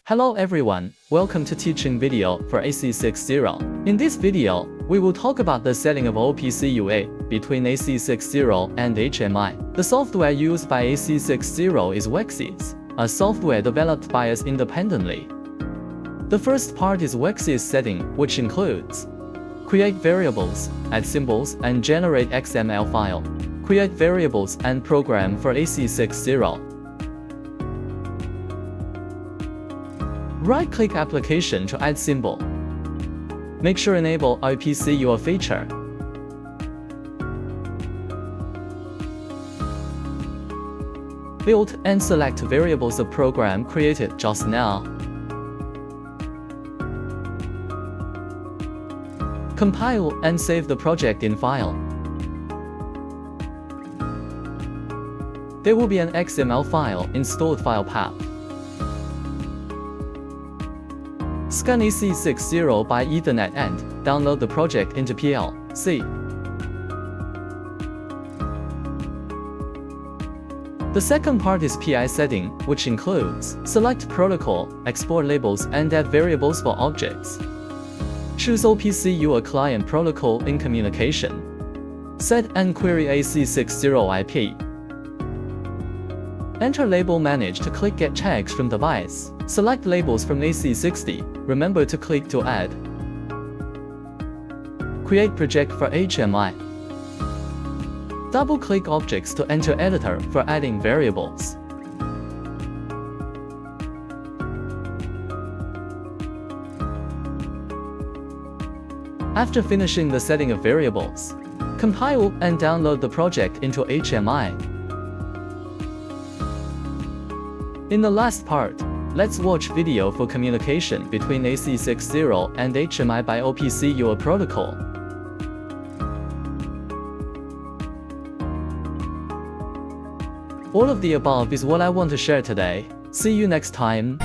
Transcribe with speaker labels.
Speaker 1: Hello everyone, welcome to teaching video for AC60. In this video, we will talk about the setting of OPC UA between AC60 and HMI. The software used by AC60 is Wecsys, a software developed by us independently. The first part is Wecsys setting, which includes create variables, add symbols, and generate XML file. Create variables and program for AC60. Right-click application to add symbol. Make sure enable OPC UA feature. Build and select variables of program created just now. Compile and save the project in file. There will be an XML file in stored file path. Scan AC60 by Ethernet and download the project into PLC. The second part is PI setting, which includes select protocol, export labels, and add variables for objects. Choose OPC UA client protocol in communication. Set and query AC60 IP. Enter label manage to click get tags from device. Select labels from AC60. Remember to click to add. Create project for HMI. Double-click objects to enter editor for adding variables. After finishing the setting of variables, compile and download the project into HMI. In the last part, let's watch video for communication between AC60 and HMI by OPC UA protocol. All of the above is what I want to share today. See you next time.